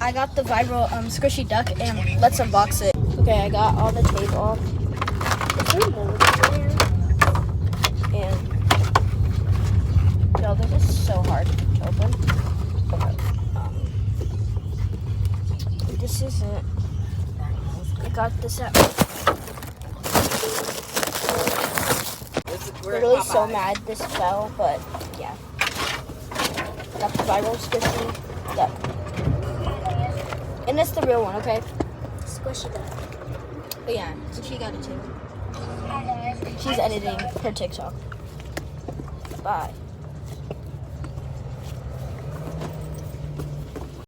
I got the viral squishy duck, and let's unbox it. Okay, I got all the tape off. Is there mold in there? And no, this is so hard to open. Okay. This isn't. I got this at. Literally so mad this fell, but yeah. Got the viral squishy duck. And it's the real one, okay? Squishy duck. But yeah, she got it too. She's editing her TikTok. Bye.